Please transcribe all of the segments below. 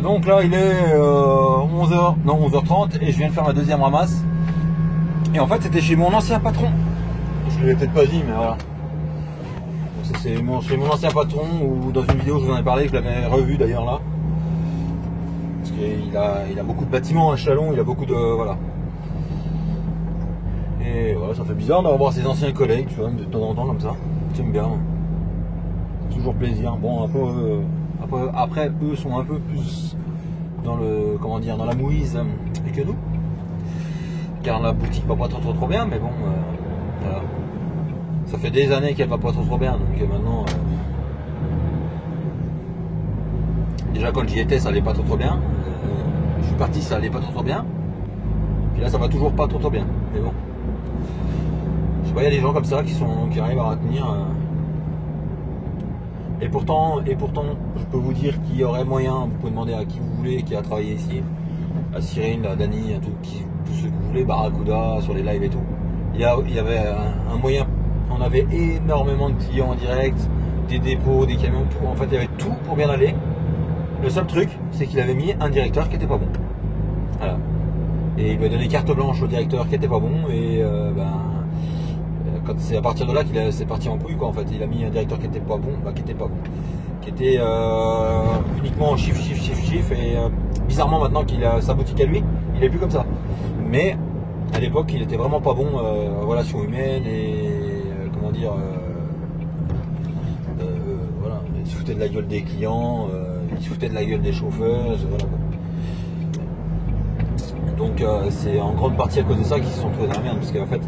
Donc là il est 11h, non 11h30 et je viens de faire ma deuxième ramasse. Et en fait c'était chez mon ancien patron. Je ne l'ai peut-être pas dit mais voilà. C'est chez mon ancien patron ou dans une vidéo je vous en ai parlé, je l'avais revu d'ailleurs là. Parce qu'il a beaucoup de bâtiments à Chalon, il a beaucoup de... voilà. Et voilà, ça fait bizarre de revoir ses anciens collègues, tu vois, de temps en temps comme ça. J'aime bien. Toujours plaisir. Bon, un peu, après, eux sont un peu plus dans le, comment dire, dans la mouise que nous. Car la boutique va pas trop bien, mais bon, voilà. Ça fait des années qu'elle va pas trop bien, donc maintenant... déjà quand j'y étais, ça allait pas trop bien. Je suis parti, ça allait pas trop bien. Puis là, ça va toujours pas trop bien. Mais bon. Je sais pas, il y a des gens comme ça qui arrivent à retenir. Et pourtant, je peux vous dire qu'il y aurait moyen, vous pouvez demander à qui vous voulez, qui a travaillé ici, à Cyril, à Dany, à tous ceux que vous voulez, Barracuda, sur les lives et tout. Il y avait un moyen, on avait énormément de clients en direct, des dépôts, des camions, tout. En fait, il y avait tout pour bien aller. Le seul truc, c'est qu'il avait mis un directeur qui était pas bon. Voilà. Et il lui a donné carte blanche au directeur qui était pas bon et c'est à partir de là qu'il c'est parti en couille quoi en fait. Il a mis un directeur qui était pas bon, qui était uniquement chiffre et bizarrement maintenant qu'il a sa boutique à lui, il est plus comme ça. Mais à l'époque il était vraiment pas bon en relations humaines et comment dire voilà, il se foutait de la gueule des clients, il se foutait de la gueule des chauffeuses, voilà. Donc c'est en grande partie à cause de ça qu'ils se sont trouvés dans la merde, parce qu'en fait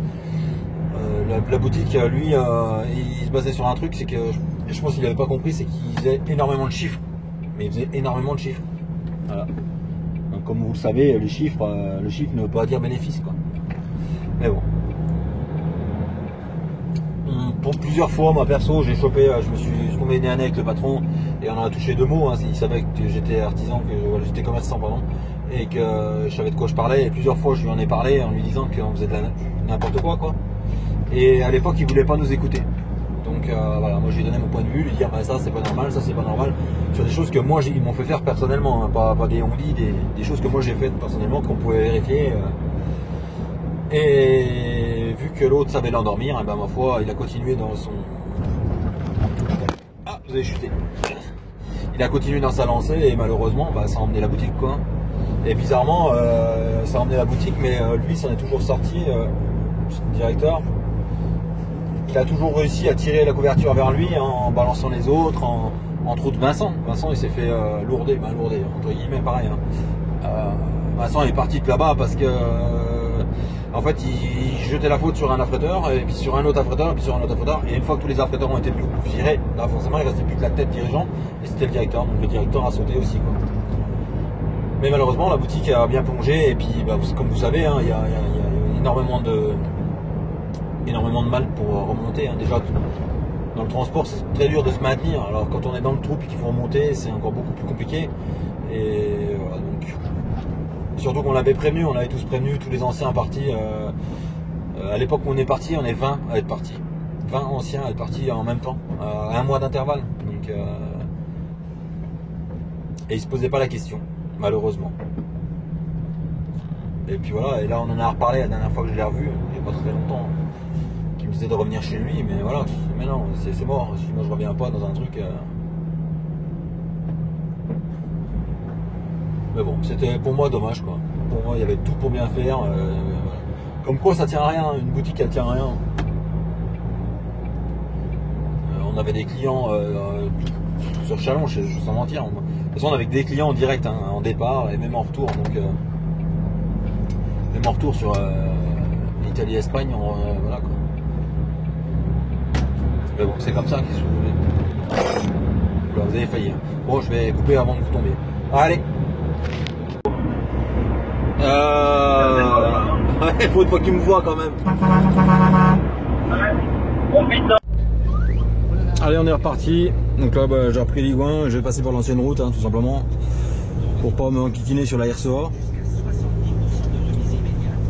la boutique lui il se basait sur un truc, c'est que je pense qu'il n'avait pas compris, c'est qu'il faisait énormément de chiffres, mais il faisait énormément de chiffres. Voilà. Donc, comme vous le savez, les chiffres, le chiffre ne veut pas dire bénéfice quoi. Mais bon. Pour plusieurs fois, moi perso, j'ai chopé, je me suis tombé nez à nez avec le patron et on en a touché deux mots. Hein. Il savait que j'étais artisan, que j'étais commerçant, pardon, et que je savais de quoi je parlais. Et plusieurs fois, je lui en ai parlé en lui disant qu'on faisait de n'importe quoi. Et à l'époque, il voulait pas nous écouter. Donc voilà, moi j'ai donné mon point de vue, lui dire bah, ça c'est pas normal, ça c'est pas normal, sur des choses que moi ils m'ont fait faire personnellement, hein, pas des on-dit, des choses que moi j'ai faites personnellement qu'on pouvait vérifier. Et vu que l'autre savait l'endormir, et ben ma foi, il a continué dans son... Ah, vous avez chuté. Il a continué dans sa lancée et malheureusement, bah, ça a emmené la boutique quoi. Et bizarrement, ça a emmené la boutique, mais lui, s'en est toujours sorti, le directeur. Il a toujours réussi à tirer la couverture vers lui en balançant les autres, entre autres Vincent. Vincent, il s'est fait lourder, entre guillemets, pareil. Hein. Vincent est parti de là-bas parce que... en fait, il jetait la faute sur un affréteur, et puis sur un autre affréteur, et puis sur un autre affréteur. Et une fois que tous les affréteurs ont été virés, là forcément il ne restait plus que la tête dirigeant, et c'était le directeur. Donc le directeur a sauté aussi quoi. Mais malheureusement la boutique a bien plongé, et puis bah, comme vous savez, hein, il y a énormément de mal pour remonter. Hein. Déjà dans le transport c'est très dur de se maintenir. Alors quand on est dans le trou et qu'il faut remonter, c'est encore beaucoup plus compliqué. Et voilà donc. Surtout qu'on l'avait prévenu, on l'avait tous prévenu, tous les anciens partis. À l'époque où on est parti, on est 20 à être partis. 20 anciens à être partis en même temps, à un mois d'intervalle. Donc, et ils ne se posaient pas la question, malheureusement. Et puis voilà, et là on en a reparlé la dernière fois que je l'ai revu, il n'y a pas très longtemps, qui me disait de revenir chez lui, mais voilà, mais non, c'est mort, moi je reviens pas dans un truc... Mais bon, c'était pour moi dommage quoi. Pour moi, il y avait tout pour bien faire. Comme quoi, ça tient à rien. Une boutique, elle tient à rien. On avait des clients sur Chalon, sans mentir. De toute façon, on avait des clients en direct, hein, en départ et même en retour. Donc, même en retour sur l'Italie-Espagne, voilà quoi. Mais bon, c'est comme ça qu'ils sont. Là, vous avez failli. Hein. Bon, je vais couper avant de vous tomber. Allez. Il faut une fois qu'il me voit quand même. Allez, on est reparti. Donc là, bah, j'ai repris l'Iguin. Je vais passer par l'ancienne route, hein, tout simplement, pour pas me enquiquiner sur la RCA.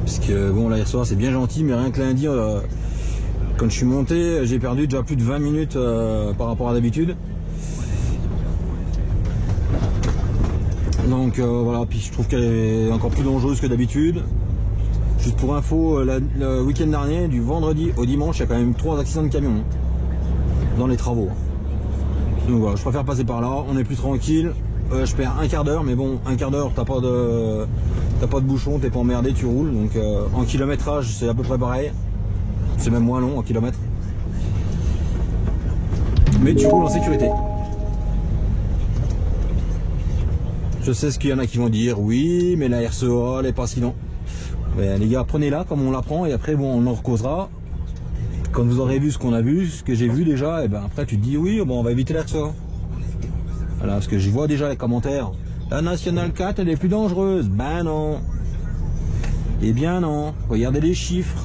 Parce que bon, la RCA c'est bien gentil, mais rien que lundi, quand je suis monté, j'ai perdu déjà plus de 20 minutes par rapport à d'habitude. Donc voilà, puis je trouve qu'elle est encore plus dangereuse que d'habitude. Juste pour info, le week-end dernier, du vendredi au dimanche, il y a quand même 3 accidents de camion dans les travaux. Donc voilà, je préfère passer par là, on est plus tranquille. Je perds un quart d'heure, mais bon, un quart d'heure, t'as pas de bouchon, t'es pas emmerdé, tu roules. Donc en kilométrage, c'est à peu près pareil. C'est même moins long en kilomètres. Mais tu roules en sécurité. Je sais ce qu'il y en a qui vont dire, oui, mais la RCA, elle est pas si long. Ben, les gars, prenez-la comme on l'apprend et après, bon, on en recausera. Quand vous aurez vu ce qu'on a vu, ce que j'ai vu déjà, et ben après, tu te dis, oui, bon, on va éviter la RCA. Voilà, parce que je vois déjà les commentaires. La Nationale 4, elle est plus dangereuse. Ben non. Eh bien non. Regardez les chiffres.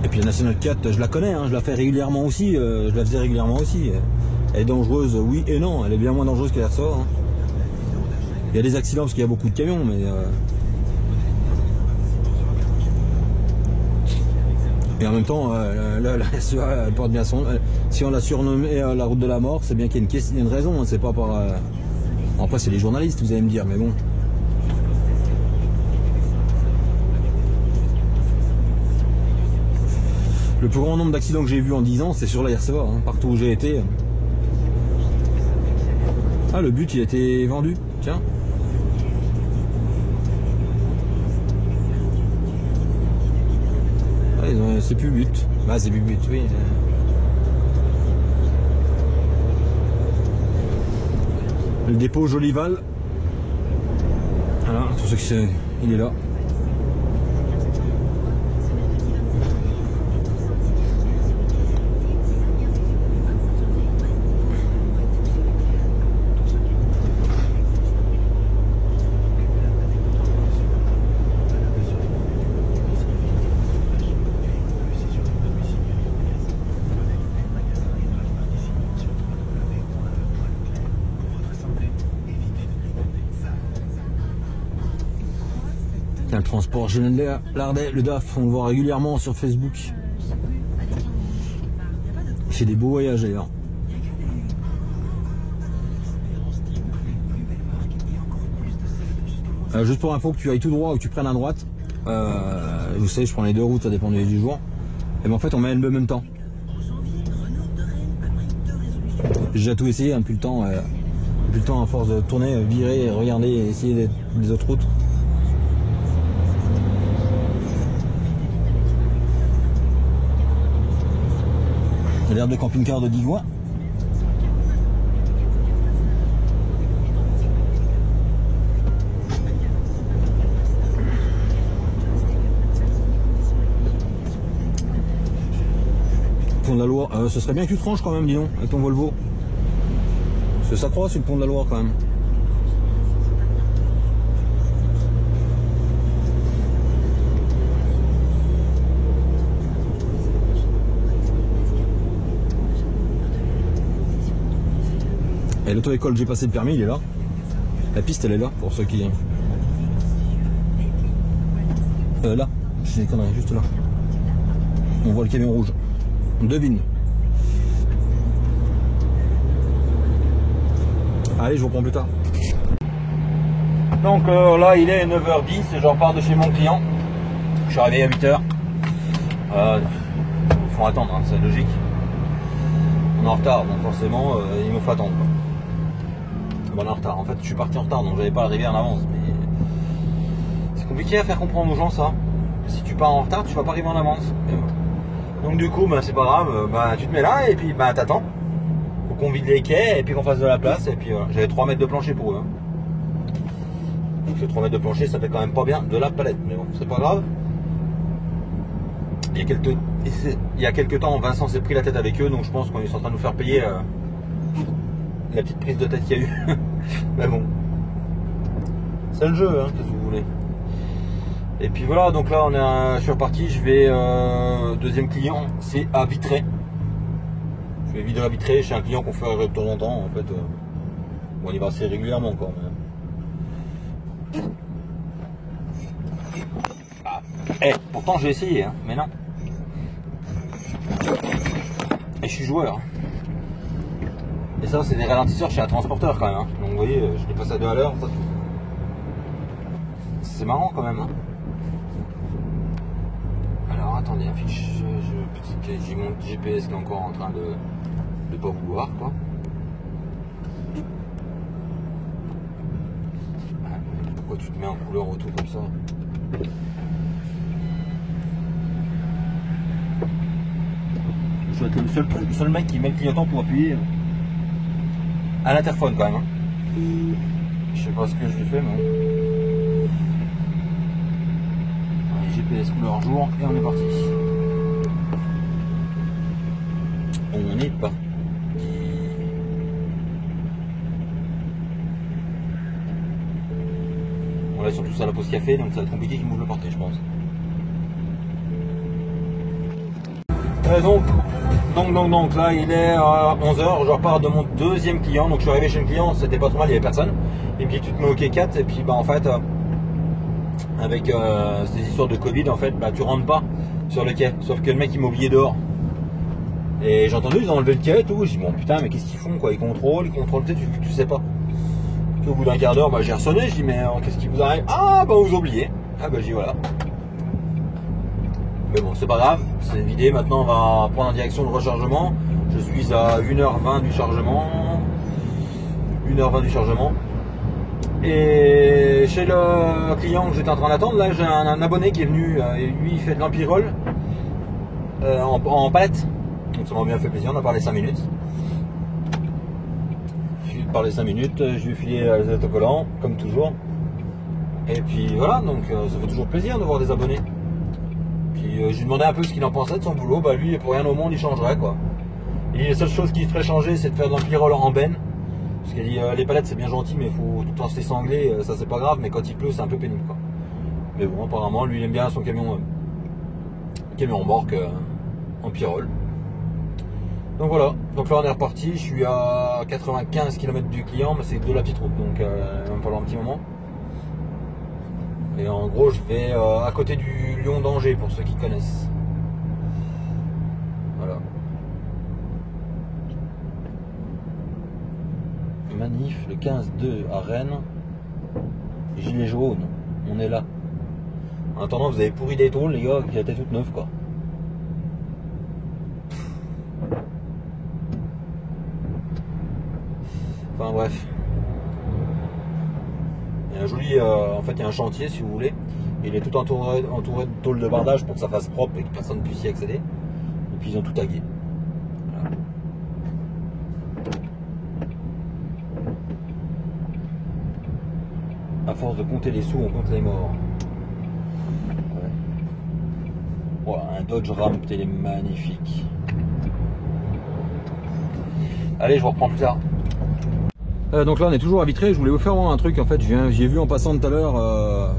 Et puis la Nationale 4, je la connais, hein, je la fais régulièrement aussi. Je la faisais régulièrement aussi. Elle est dangereuse, oui et non. Elle est bien moins dangereuse que la RCA. Hein. Il y a des accidents parce qu'il y a beaucoup de camions, mais... Et en même temps, la RCA, elle porte bien son... Si on l'a surnommée la route de la mort, c'est bien qu'il y a une raison. Hein, c'est pas par... Après, c'est les journalistes, vous allez me dire, mais bon. Le plus grand nombre d'accidents que j'ai vu en 10 ans, c'est sur la RCA, hein, partout où j'ai été. Ah, le but, il a été vendu, tiens. Ah, c'est plus but. Bah, c'est plus but, oui. Le dépôt Jolival. Voilà, pour ceux qui savent, il est là. Le transport Genève-Lardais, le DAF, on le voit régulièrement sur Facebook. Il fait des beaux voyages d'ailleurs. Juste pour info, que tu ailles tout droit ou que tu prennes à droite, vous savez, je prends les deux routes, ça dépend du jour. Et ben en fait, on met le même temps. J'ai déjà tout essayé, hein, plus le temps à force de tourner, virer, regarder et essayer les autres routes. L'air de camping-car de Digoin. Pont de la Loire, ce serait bien que tu tranches quand même, dis donc, avec ton Volvo. Parce que ça croise sur le pont de la Loire quand même. Et l'auto-école, j'ai passé le permis, il est là. La piste, elle est là, pour ceux qui... là, c'est des conneries, juste là. On voit le camion rouge. On devine. Allez, je vous reprends plus tard. Donc là, il est 9h10 et je repars de chez mon client. Je suis arrivé à 8h. Il faut attendre, hein, c'est logique. On est en retard, donc forcément, il me faut attendre. Bon, on est en retard. En fait, je suis parti en retard, donc j'avais pas arrivé en avance. Mais c'est compliqué à faire comprendre aux gens, ça. Si tu pars en retard, tu vas pas arriver en avance. Donc du coup, c'est pas grave. Tu te mets là et puis t'attends. Faut qu'on vide les quais et puis qu'on fasse de la place. Et puis j'avais 3 mètres de plancher pour eux. Hein. Donc les 3 mètres de plancher, ça fait quand même pas bien de la palette. Mais bon, c'est pas grave. Il y a quelques temps, Vincent s'est pris la tête avec eux, donc je pense qu'on est en train de nous faire payer la petite prise de tête qu'il y a eu. Mais bon, c'est le jeu, hein, qu'est-ce que vous voulez. Et puis voilà, donc là je suis reparti, je vais deuxième client, c'est à Vitré. Je vais vider à Vitré chez un client qu'on fait de temps en temps. En fait, bon, on y va assez régulièrement quoi. Mais... pourtant j'ai essayé, hein, mais non. Et je suis joueur. Et ça, c'est des ralentisseurs chez un transporteur quand même. Hein. Donc vous voyez, je dépasse à 2 à l'heure. C'est marrant quand même. Hein. Alors attendez, affiche, j'ai mon GPS qui est encore en train de pas vouloir quoi. Pourquoi tu te mets en couleur auto comme ça? Je dois être le seul mec qui met le clignotant pour appuyer à l'interphone quand même. Hein. Je sais pas ce que je lui fais mais... Allez, GPS couleur jour et on est parti. On est parti. On est surtout à la pause café donc ça va être compliqué qu'il m'ouvre le portail je pense. Donc là il est à 11h, je repars de mon deuxième client, donc je suis arrivé chez le client, c'était pas trop mal, il n'y avait personne. Il me dit tu te mets au quai 4 et puis bah en fait avec ces histoires de Covid en fait bah tu rentres pas sur le quai, sauf que le mec il m'a oublié dehors. Et j'ai entendu ils ont enlevé le quai et tout, j'ai dit bon putain mais qu'est-ce qu'ils font quoi, ils contrôlent tu sais pas. Puis au bout d'un quart d'heure bah, j'ai ressonné, je dis mais qu'est-ce qui vous arrive? Ah bah vous oubliez. Ah bah j'ai dit voilà. Mais bon, c'est pas grave, c'est vidé. Maintenant, on va prendre en direction de rechargement. Je suis à 1h20 du chargement. 1h20 du chargement. Et chez le client que j'étais en train d'attendre, là, j'ai un abonné qui est venu. Et lui, il fait de l'empirole en palette. Donc, ça m'a bien fait plaisir. On a parlé 5 minutes. Je lui ai parlé 5 minutes. Je lui ai filé les autocollants, comme toujours. Et puis voilà, donc ça fait toujours plaisir de voir des abonnés. Je lui demandais un peu ce qu'il en pensait de son boulot, bah lui pour rien au monde il changerait quoi. Et la seule chose qui ferait changer c'est de faire de l'empirole en benne. Parce qu'il dit les palettes c'est bien gentil mais il faut tout le temps se s'essangler, ça c'est pas grave mais quand il pleut c'est un peu pénible quoi. Mais bon apparemment lui il aime bien son camion remorque en pyrole. Donc voilà, donc là on est reparti, je suis à 95 km du client mais c'est de la petite route donc il va me falloir un petit moment. Et en gros, je vais à côté du Lyon d'Angers pour ceux qui connaissent. Voilà. Manif le 15-2 à Rennes. Gilet jaune, on est là. En attendant, vous avez pourri des tôles, les gars, qui étaient toutes neuves quoi. Enfin bref. Il y a un joli, en fait il y a un chantier si vous voulez, il est tout entouré de tôles de bardage pour que ça fasse propre et que personne ne puisse y accéder. Et puis ils ont tout tagué. Voilà. À force de compter les sous, on compte les morts. Ouais. Voilà, un Dodge Ram, il est magnifique. Allez, je vous reprends plus tard. Donc là on est toujours à Vitré, je voulais vous faire voir un truc en fait, j'ai vu en passant tout à l'heure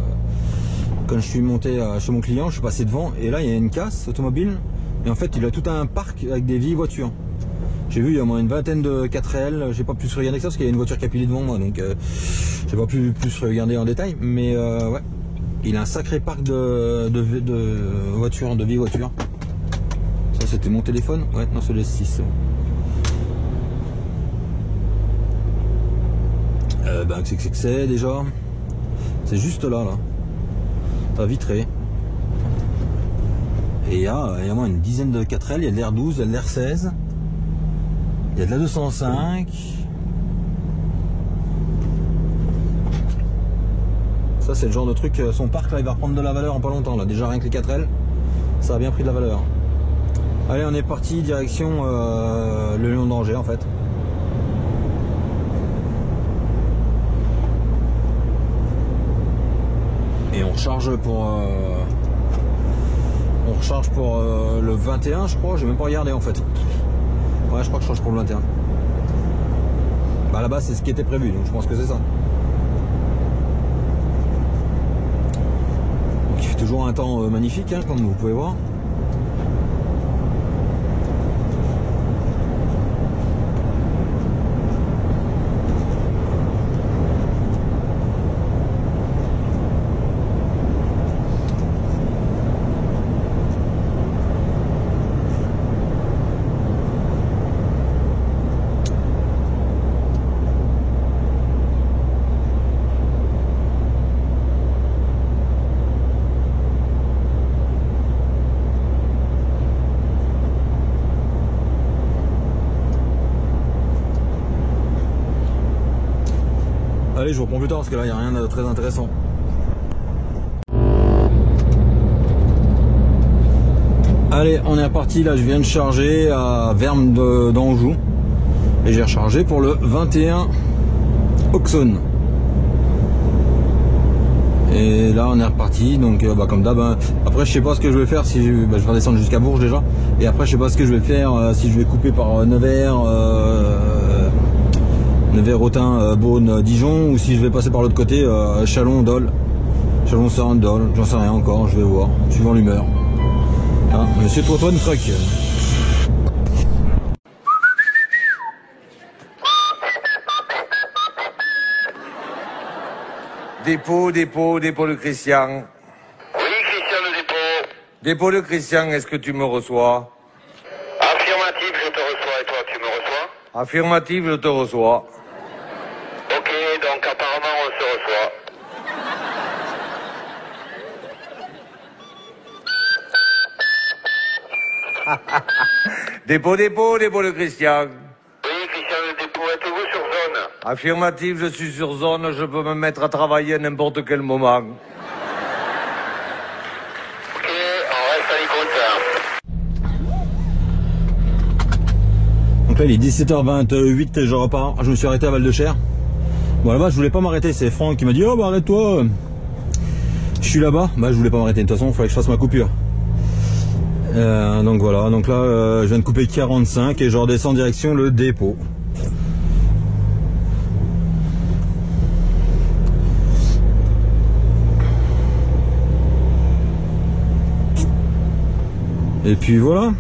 quand je suis monté chez mon client, je suis passé devant et là il y a une casse automobile et en fait il a tout un parc avec des vieilles voitures. J'ai vu il y a au moins une vingtaine de 4L, j'ai pas plus regardé que ça parce qu'il y a une voiture qui a pilé devant moi donc j'ai pas pu plus regarder en détail mais ouais, il a un sacré parc de voitures, de vieilles voitures. Ça c'était mon téléphone, ouais non c'est le S6. Ben c'est que c'est déjà, c'est juste là à Vitré et il y a moins une dizaine de 4L, il y a de l'R12, il y a de l'R16, il y a de la 205, ça c'est le genre de truc, son parc là il va reprendre de la valeur en pas longtemps là, déjà rien que les 4L ça a bien pris de la valeur. Allez on est parti direction le Lyon d'Angers en fait. Et on recharge pour le 21 je crois, j'ai même pas regardé en fait. Ouais je crois que je change pour le 21. Bah là-bas c'est ce qui était prévu donc je pense que c'est ça. Donc il fait toujours un temps magnifique hein, comme vous pouvez voir. Allez, je vous reprends plus tard parce que là, il n'y a rien de très intéressant. Allez, on est reparti. Là, je viens de charger à Verne d'Anjou. Et j'ai rechargé pour le 21 Auxonne. Et là, on est reparti. Donc, comme d'hab. Hein. Après, je sais pas ce que je vais faire. Si je vais redescendre jusqu'à Bourges déjà. Et après, je sais pas ce que je vais faire. Si je vais couper par Nevers. Nevers, Autun, Beaune, Dijon, ou si je vais passer par l'autre côté, Chalon, Dole, Chalon, Saint, Dole, j'en sais rien encore, je vais voir, suivant l'humeur. Hein, Monsieur Antoine Truc. Dépôt de Christian. Oui, Christian le dépôt. Dépôt de Christian, est-ce que tu me reçois? Affirmatif, je te reçois. Et toi, tu me reçois? Affirmatif, je te reçois. Ok, donc apparemment on se reçoit. Dépôt de Christian. Oui, Christian le dépôt, êtes-vous sur zone? Affirmatif, je suis sur zone, je peux me mettre à travailler à n'importe quel moment. Ok, on reste à l'écoute. Donc là, il est 17h28 et je repars. Je me suis arrêté à Val-de-Cher. Bon, là-bas, je voulais pas m'arrêter. C'est Franck qui m'a dit: oh, bah arrête-toi. Je suis là-bas. Bah, je voulais pas m'arrêter. De toute façon, il fallait que je fasse ma coupure. Donc voilà. Donc là, je viens de couper 45 et je redescends en direction le dépôt. Et puis voilà.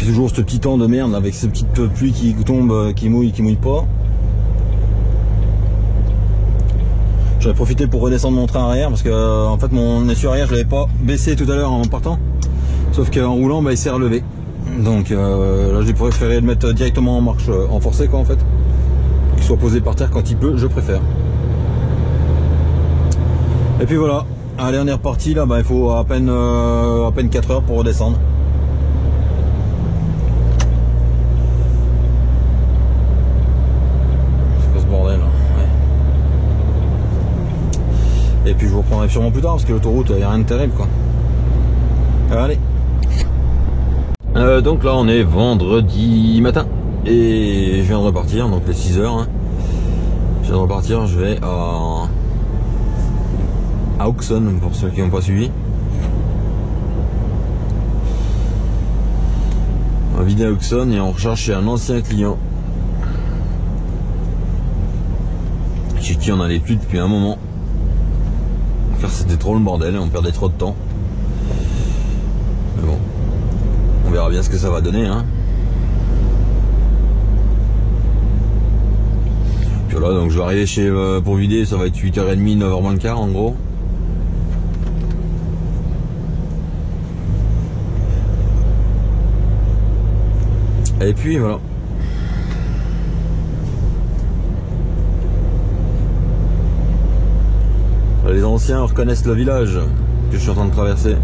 Toujours ce petit temps de merde avec ces petites pluies qui tombent, qui mouillent pas. J'avais profité pour redescendre mon train arrière parce que en fait mon essuie arrière je l'avais pas baissé tout à l'heure en partant, sauf qu'en roulant il s'est relevé. Donc là j'ai préféré le mettre directement en marche en forcé quoi en fait, qu'il soit posé par terre quand il peut, je préfère. Et puis voilà, allez on est reparti là, il faut à peine 4 heures pour redescendre. Et puis je vous reprendrai sûrement plus tard parce que l'autoroute il n'y a rien de terrible quoi. Allez. Donc là on est vendredi matin et je viens de repartir, donc les 6 heures. Hein. Je viens de repartir, je vais à Auxonne pour ceux qui n'ont pas suivi. On va vider à Auxonne et on recharge chez un ancien client. Chez qui on n'allait plus depuis un moment. Car c'était trop le bordel, on perdait trop de temps. Mais bon, on verra bien ce que ça va donner. Hein. Puis voilà, donc je vais arriver pour vider, ça va être 8h30, 9h moins le quart en gros. Et puis voilà. Les anciens reconnaissent le village que je suis en train de traverser.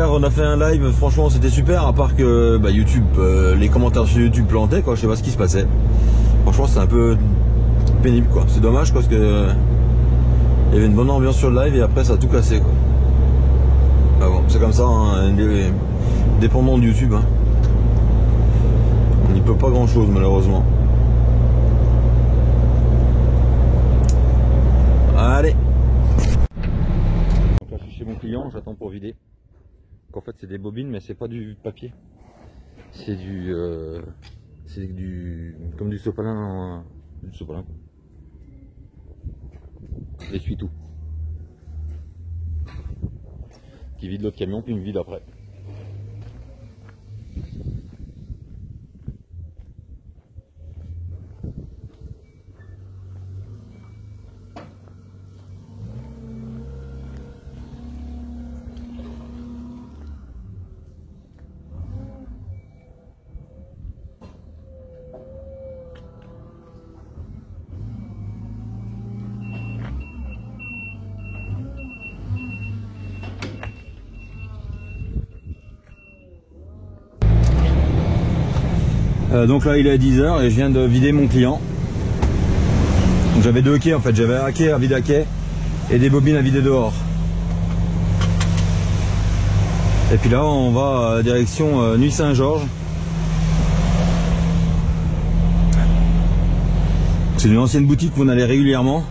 hier on a fait un live, franchement c'était super, à part que bah, YouTube, les commentaires sur YouTube plantaient quoi, je sais pas ce qui se passait. Franchement c'est un peu pénible quoi, c'est dommage parce que il y avait une bonne ambiance sur le live et après ça a tout cassé quoi. Bah bon, c'est comme ça, hein, dépendant de YouTube. Hein. On n'y peut pas grand chose malheureusement. Allez. Donc là je suis chez mon client, j'attends pour vider. Donc en fait c'est des bobines mais c'est pas du papier. C'est du comme du sopalin, du sopalin. Essuie tout. Qui vide l'autre camion puis il me vide après. Donc là il est à 10h et je viens de vider mon client. J'avais deux quais en fait, j'avais un quai à vider à quai et des bobines à vider dehors. Et puis là on va à direction Nuit Saint-Georges. C'est une ancienne boutique où on allait régulièrement.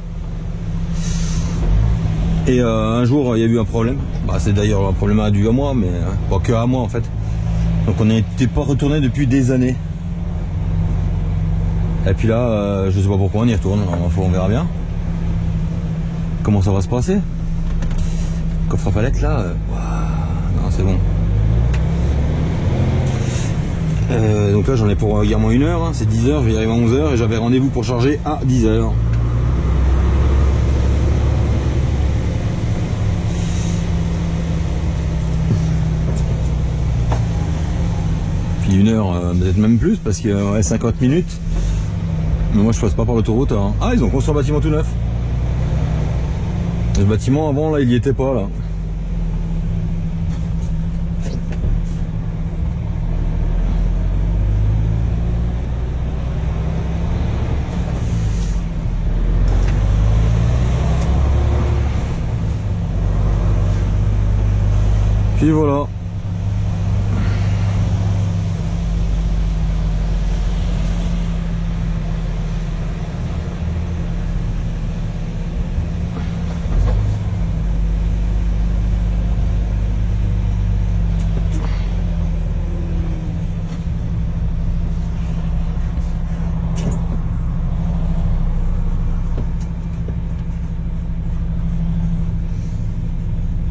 Et un jour il y a eu un problème. Bah, c'est d'ailleurs un problème dû à moi, mais pas que à moi en fait. Donc on n'était pas retourné depuis des années. Et puis là, je sais pas pourquoi on y retourne, on verra bien. Comment ça va se passer? Coffre à palette là, non c'est bon. Donc là j'en ai pour également 1 heure, hein, c'est 10h, je vais y arriver à 11h et j'avais rendez-vous pour charger à 10h. Puis 1 heure, peut-être même plus parce qu'il reste 50 minutes. Mais moi je passe pas par l'autoroute. Hein. Ah, ils ont construit un bâtiment tout neuf. Le bâtiment avant là il y était pas là. Puis voilà.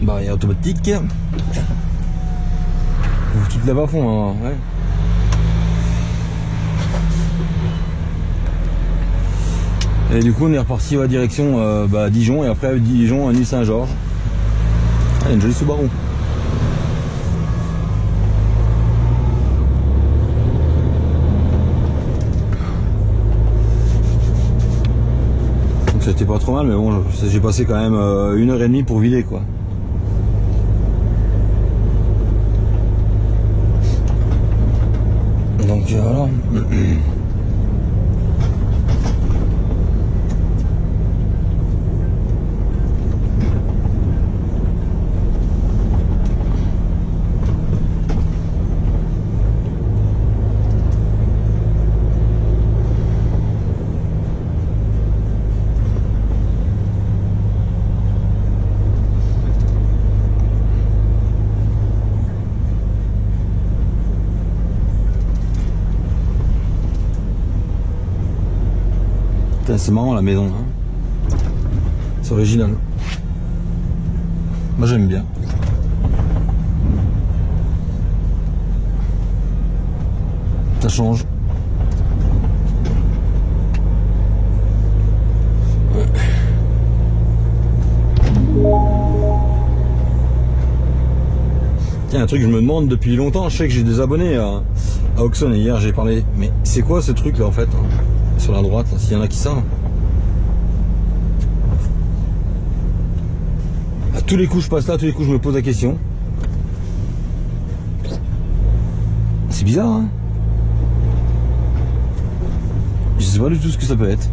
Barrière automatique. Tu te laves à fond, hein, ouais. Et du coup on est reparti à direction Dijon et après Dijon à Nuit Saint-Georges. Ah, il y a une jolie Subaru. Donc c'était pas trop mal mais bon j'ai passé quand même 1h30 pour vider quoi. Donc voilà. C'est marrant la maison, hein. C'est original. Moi j'aime bien. Ça change. Ouais. Tiens, un truc que je me demande depuis longtemps, je sais que j'ai des abonnés à Auxonne et hier j'ai parlé. Mais c'est quoi ce truc là en fait hein, sur la droite, s'il y en a qui savent. À tous les coups je passe là, à tous les coups je me pose la question. C'est bizarre, hein. Je sais pas du tout ce que ça peut être.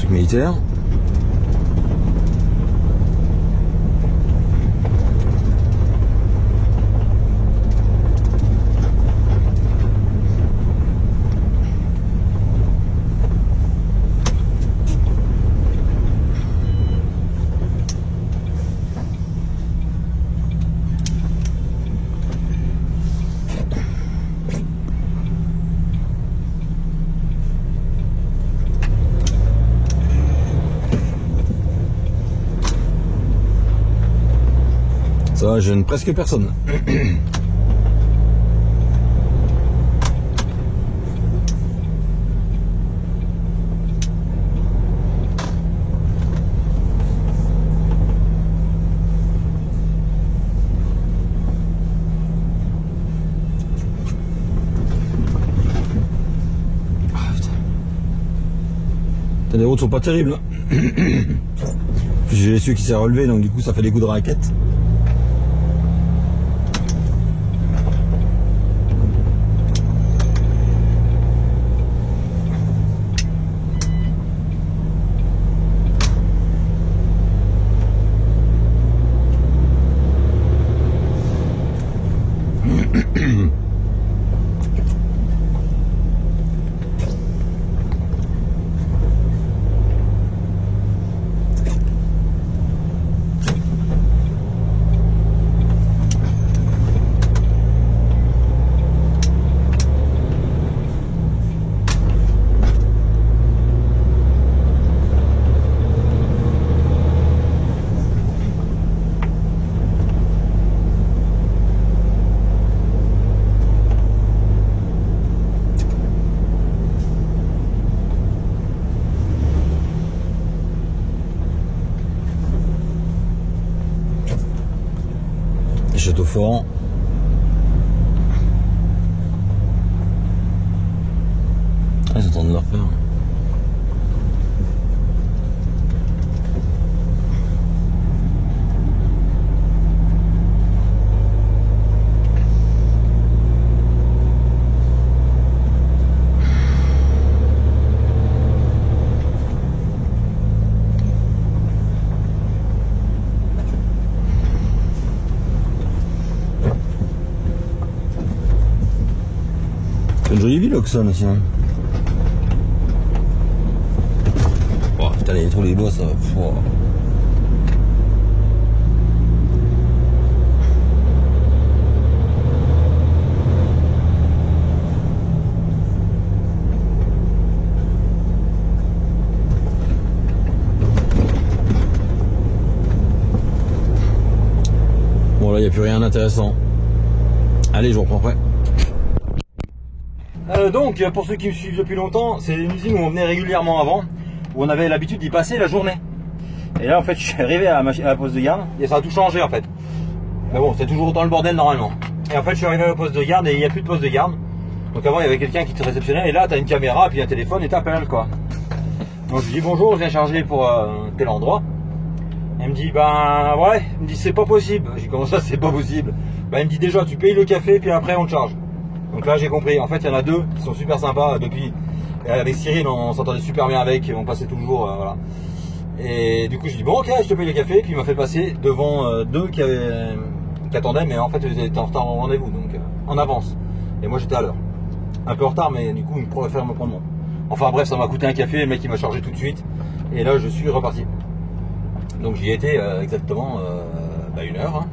Militaire. Ça va, je gêne presque personne. Les routes sont pas terribles. J'ai l'essieu qui s'est relevé, donc du coup ça fait des coups de raquette. Château fort. Ah, ils sont en train de leur faire. C'est une jolie ville, Auxonne aussi. Hein. Oh putain, les trous, les bois, ça va. Oh. Bon, là, il n'y a plus rien d'intéressant. Allez, je reprends après. Donc, pour ceux qui me suivent depuis longtemps, c'est une usine où on venait régulièrement avant, où on avait l'habitude d'y passer la journée. Et là, en fait, je suis arrivé à la poste de garde, et ça a tout changé, en fait. Mais bon, c'est toujours autant le bordel, normalement. Et en fait, je suis arrivé à la poste de garde, et il n'y a plus de poste de garde. Donc avant, il y avait quelqu'un qui te réceptionnait, et là, tu as une caméra, puis un téléphone, et t'appelles, quoi. Donc, je dis bonjour, je viens charger pour tel endroit. Elle me dit, ben, ouais. Elle me dit, c'est pas possible. J'ai dit, comment ça, c'est pas possible? Ben, elle me dit, déjà, tu payes le café, puis après, on te charge. Donc là j'ai compris, en fait il y en a deux qui sont super sympas depuis, avec Cyril on s'entendait super bien avec, on passait toujours, voilà. Et du coup je dis bon ok je te paye le café, puis il m'a fait passer devant deux qui attendaient, mais en fait ils étaient en retard au rendez-vous, donc en avance. Et moi j'étais à l'heure. Un peu en retard, mais du coup il préfère me prendre mon. Enfin bref, ça m'a coûté un café, le mec il m'a chargé tout de suite. Et là je suis reparti. Donc j'y ai été exactement 1 heure. Hein.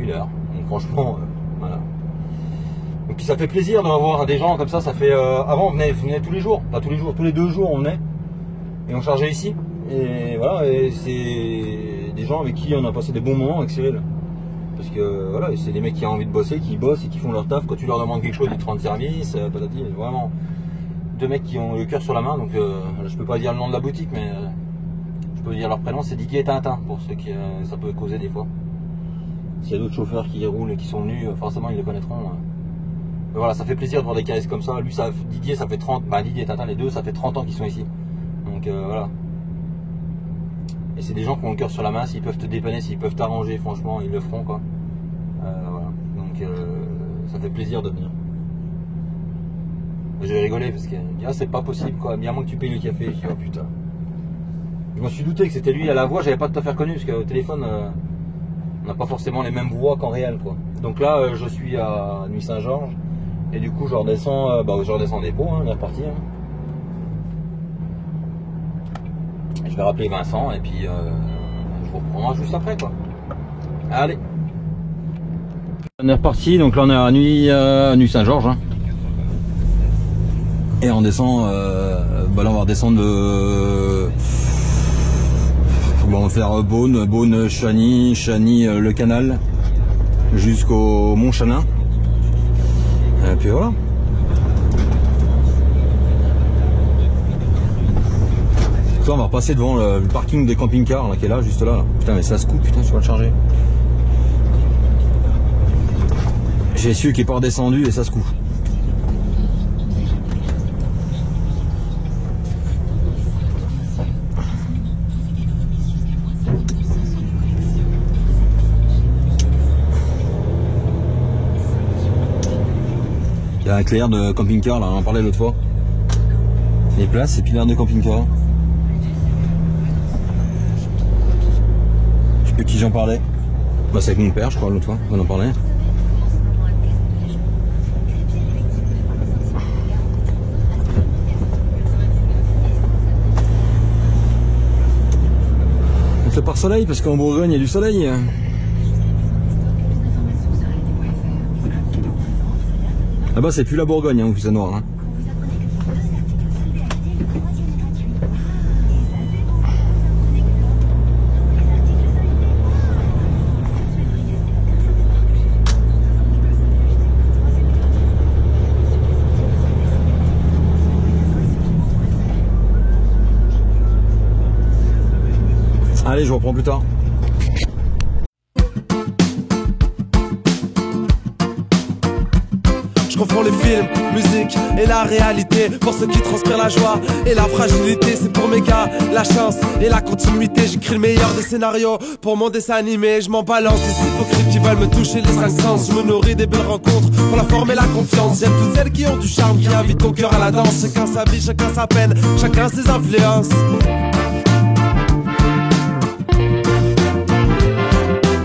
1 heure. Donc franchement, voilà. Donc ça fait plaisir de voir des gens comme ça. Ça fait avant on venait tous les jours, pas tous les jours, tous les 2 jours on venait et on chargeait ici. Et voilà, et c'est des gens avec qui on a passé des bons moments avec Cyril. Parce que voilà, c'est des mecs qui ont envie de bosser, qui bossent et qui font leur taf. Quand tu leur demandes quelque chose, ils te rendent service, patati, vraiment 2 mecs qui ont le cœur sur la main. Donc je peux pas dire le nom de la boutique, mais je peux dire leur prénom, c'est Dicky et Tintin, pour ceux qui ça peut causer des fois. S'il y a d'autres chauffeurs qui roulent et qui sont venus, forcément ils les connaîtront. Mais voilà, ça fait plaisir de voir des caisses comme ça. Lui, Didier, ça fait 30, Didier et Tintin, les deux, ça fait 30 ans qu'ils sont ici. Donc voilà. Et c'est des gens qui ont le cœur sur la main, s'ils peuvent te dépanner, s'ils peuvent t'arranger, franchement, ils le feront quoi. Voilà. Donc ça fait plaisir de venir. J'ai rigolé parce qu'il dit c'est pas possible quoi, bien moins que tu payes le café. Je dis oh putain. Je me suis douté que c'était lui à la voix, j'avais pas tout à fait reconnu parce qu'au téléphone on n'a pas forcément les mêmes voix qu'en réel quoi. Donc là je suis à Nuit Saint-Georges et du coup je redescends, je redescends des pots, hein, on est reparti. Hein. Je vais rappeler Vincent et puis je vous reprendrai juste après quoi. Allez. On est reparti, donc là on est à Nuit Saint-Georges. Hein. Et on descend, là on va redescendre on va faire Beaune, Chagny, le canal jusqu'au Mont Chanin. Et puis voilà. On va repasser devant le parking des camping-cars là, qui est là, juste là. Putain mais ça se coupe, putain, je vais le charger. J'ai su qui est pas redescendu et ça se coupe. Il y a un clair de camping-car là, on en parlait l'autre fois. Les places et puis l'air de camping-car. De qui j'en parlais? C'est avec mon père je crois l'autre fois, on en parlait. On fait par soleil parce qu'en Bourgogne il y a du soleil. Là-bas c'est plus la Bourgogne où c'est noir. Hein. Allez, je reprends plus tard. Je confonds les films, musique et la réalité. Pour ceux qui transpirent la joie et la fragilité, c'est pour mes gars, la chance et la continuité. J'écris le meilleur des scénarios pour mon dessin animé. Je m'en balance des hypocrites qui veulent me toucher les 5 sens. Je me nourris des belles rencontres pour la forme et la confiance. J'aime toutes celles qui ont du charme, qui invitent ton cœur à la danse. Chacun sa vie, chacun sa peine, chacun ses influences.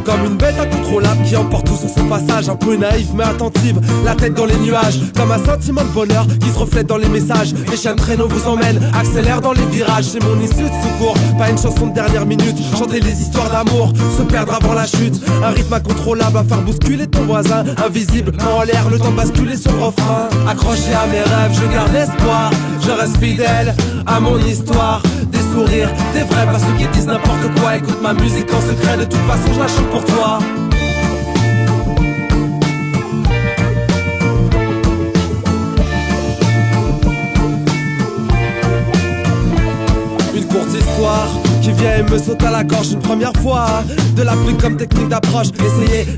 Comme une bête incontrôlable qui emporte tout sur son passage. Un peu naïve mais attentive, la tête dans les nuages. Comme un sentiment de bonheur qui se reflète dans les messages. Les chiens de traîneau vous emmènent, accélèrent dans les virages. C'est mon issue de secours, pas une chanson de dernière minute. Chanter les histoires d'amour, se perdre avant la chute. Un rythme incontrôlable à faire bousculer ton voisin. Invisible, en l'air, le temps de basculer sur le refrain. Accroché à mes rêves, je garde espoir. Je reste fidèle à mon histoire. Des sourires, des vrais, pas ceux qui disent n'importe quoi. Écoute ma musique en secret, de toute façon je la chante pour toi. Une courte histoire qui vient et me saute à la gorge une première fois. De la pluie comme technique d'approche.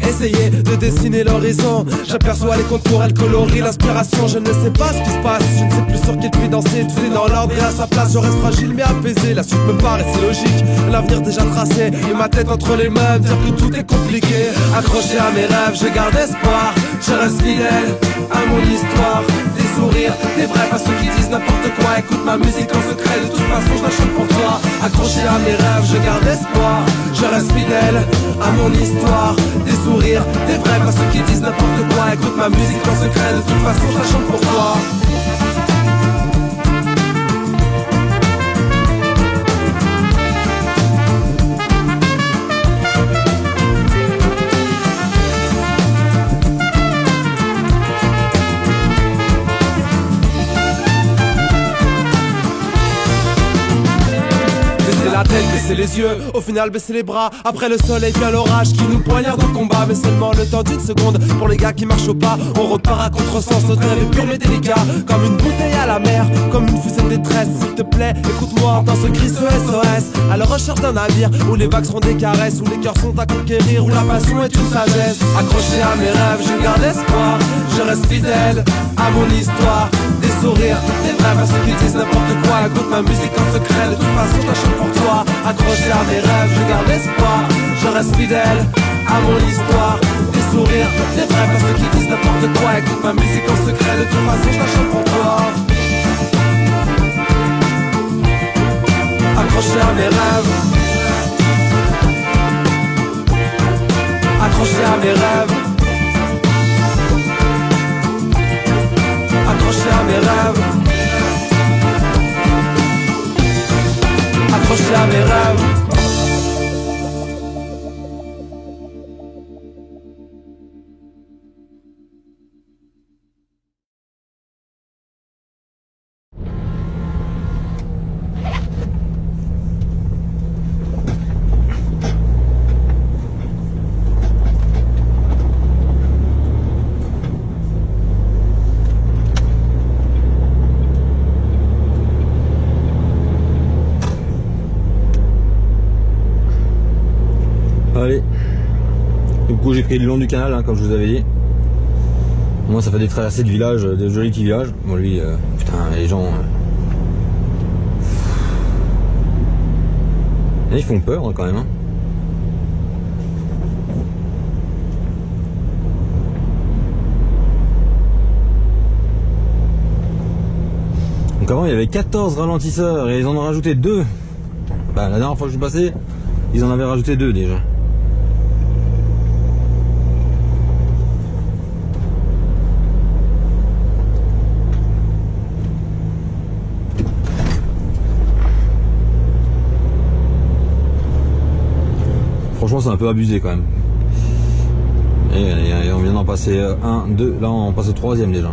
Essayez de dessiner l'horizon. J'aperçois les contours, elle colorie l'inspiration. Je ne sais pas ce qui se passe, je ne sais plus sur quel pied danser. Tout est dans l'ordre et à sa place, je reste fragile mais apaisé. La suite me paraît si logique, l'avenir déjà tracé. Et ma tête entre les mains, dire que tout est compliqué. Accroché à mes rêves, je garde espoir. Je reste fidèle à mon histoire. Des sourires, des vrais, pas ceux qui disent n'importe quoi. Écoute ma musique en secret, de toute façon je la chante pour toi. Accroché à mes rêves, je garde espoir, je reste fidèle à mon histoire. Des sourires, des vrais, pas ceux qui disent n'importe quoi. Écoute ma musique en secret, de toute façon je la chante pour toi. Baisser les yeux, au final baisser les bras. Après le soleil vient l'orage qui nous poignarde au combat. Mais seulement le temps d'une seconde. Pour les gars qui marchent au pas, on repart à contresens. Notre rêve est pur mais délicat, comme une bouteille à la mer, comme une fusée de détresse. S'il te plaît, écoute-moi dans ce cri SOS. À la recherche d'un navire où les vagues seront des caresses, où les cœurs sont à conquérir, où la passion est une sagesse. Accroché à mes rêves, je garde espoir, je reste fidèle à mon histoire. Des sourires, des vrais, pas ceux qui disent n'importe quoi. Écoute ma musique en secret, de toute façon je la chante pour toi. Accroché à mes rêves, je garde espoir, je reste fidèle à mon histoire. Des sourires, des vrais, pas ceux qui disent n'importe quoi. Écoute ma musique en secret, de toute façon je la chante pour toi. Accroché à mes rêves, accroché à mes rêves, accroché à mes rêves, accroché à mes rêves. Allez, du coup j'ai pris le long du canal, hein, comme je vous avais dit. Moi ça fait des traversées de villages, de jolis petits villages. Bon lui, putain, les gens... ils font peur hein, quand même. Hein. Donc avant il y avait 14 ralentisseurs et ils en ont rajouté 2. Bah, la dernière fois que je suis passé, ils en avaient rajouté 2 déjà. Franchement c'est un peu abusé quand même. Et on vient d'en passer 1, 2, là on passe au 3e déjà.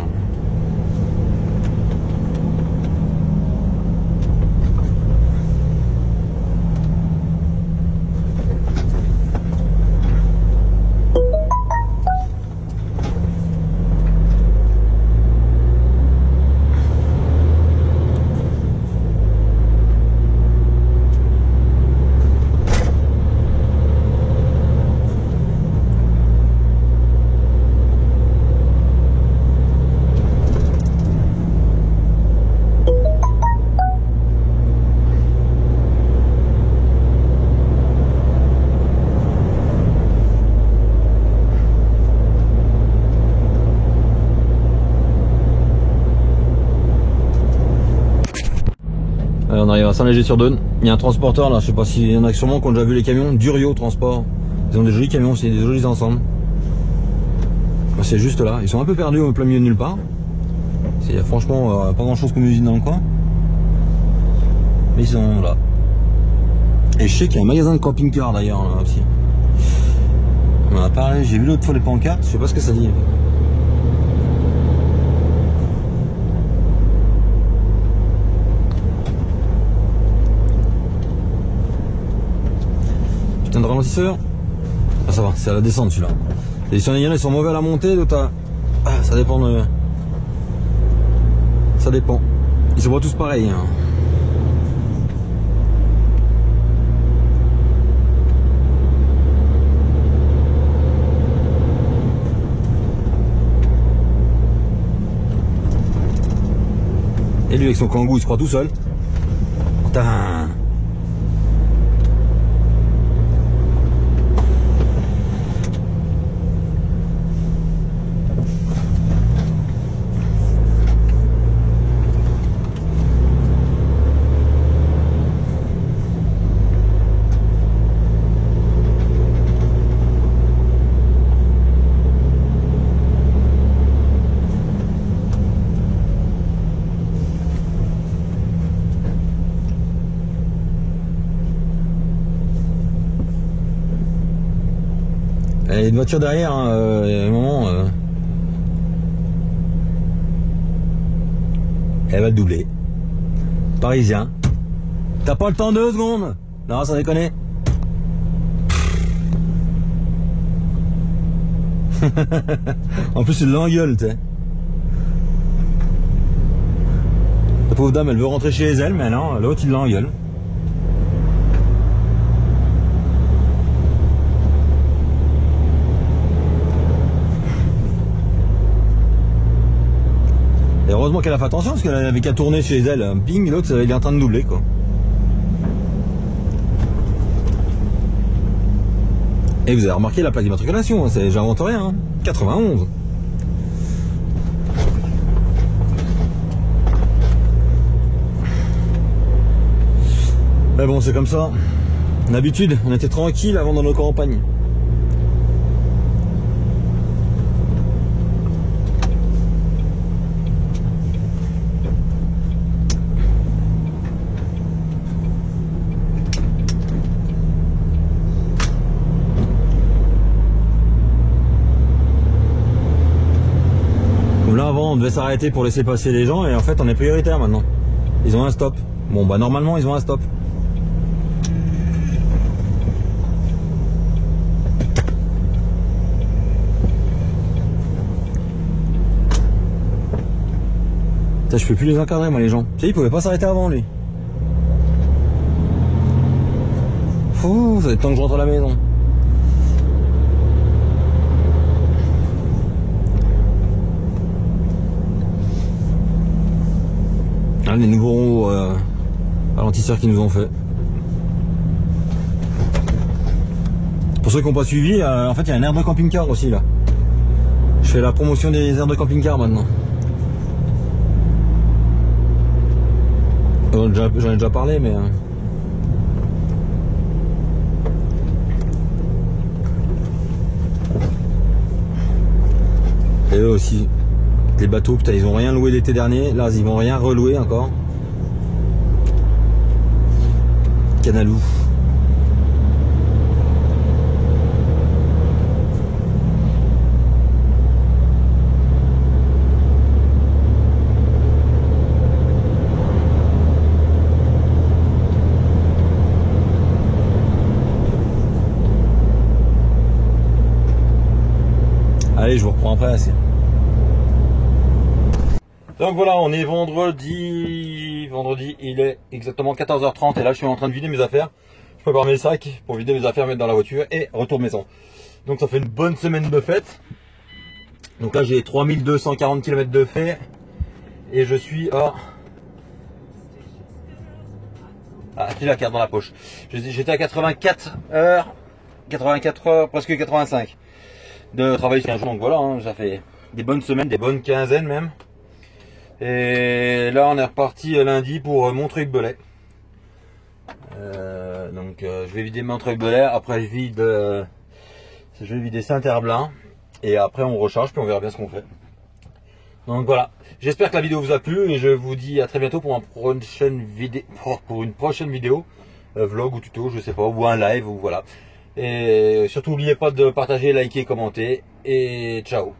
On arrive à Saint-Léger-sur-Dône. Il y a un transporteur là, je sais pas s'il y en a sûrement qui ont déjà vu les camions. Durio Transport. Ils ont des jolis camions aussi, des jolis ensembles. C'est juste là. Ils sont un peu perdus au plein milieu de nulle part. Il y a franchement pas grand chose comme usine dans le coin. Mais ils sont là. Et je sais qu'il y a un magasin de camping-car d'ailleurs là aussi. On en a parlé, j'ai vu l'autre fois les pancartes, je sais pas ce que ça dit. Putain de ralentisseur. Ah ça va, c'est à la descente celui-là. Et il y en a, ils sont mauvais à la montée, d'autres à... Ah, ça dépend de... Ça dépend. Ils se voient tous pareils. Hein. Et lui avec son kangou, il se croit tout seul. Putain. Il y a une voiture derrière, hein, il y a un moment. Elle va te doubler. Parisien. T'as pas le temps 2 secondes? Non, ça déconne. En plus, il l'engueule, tu sais. La pauvre dame, elle veut rentrer chez elle, mais non, l'autre, il l'engueule. Et heureusement qu'elle a fait attention, parce qu'elle avait qu'à tourner chez elle. Ping, l'autre, il est en train de doubler, quoi. Et vous avez remarqué la plaque d'immatriculation, hein, j'invente rien, hein. 91. Mais bon, c'est comme ça. D'habitude, on était tranquille avant dans nos campagnes. Là avant on devait s'arrêter pour laisser passer les gens et en fait on est prioritaire maintenant. Ils ont un stop. Bon bah normalement ils ont un stop. Ça, je peux plus les encadrer moi les gens. Tu sais ils pouvaient pas s'arrêter avant lui. Ouh, ça va être temps que je rentre à la maison. Les nouveaux ralentisseurs qu'ils nous ont fait. Pour ceux qui n'ont pas suivi, en fait il y a un aire de camping-car aussi là. Je fais la promotion des aires de camping-car maintenant. J'en ai déjà parlé mais... Et eux aussi. Les bateaux, putain, ils ont rien loué l'été dernier. Là, ils vont rien relouer encore. Canalou. Allez, je vous reprends après. Donc voilà, on est vendredi, il est exactement 14h30 et là je suis en train de vider mes affaires. Je prépare mes sacs pour vider mes affaires, mettre dans la voiture et retour maison. Donc ça fait une bonne semaine de fête. Donc là j'ai 3240 km de fait et je suis à... Ah, j'ai la carte dans la poche. J'étais à 84 heures, presque 85 de travail sur un jour. Donc voilà, hein, ça fait des bonnes semaines, des bonnes quinzaines même. Et là on est reparti lundi pour Montreuil-Belay. Je vais vider Montreuil-Belay, après je vais vider Saint-Herblain et après on recharge puis on verra bien ce qu'on fait. Donc voilà, j'espère que la vidéo vous a plu et je vous dis à très bientôt pour une prochaine vidéo, vlog ou tuto, je sais pas, ou un live ou voilà. Et surtout n'oubliez pas de partager, liker, commenter et ciao.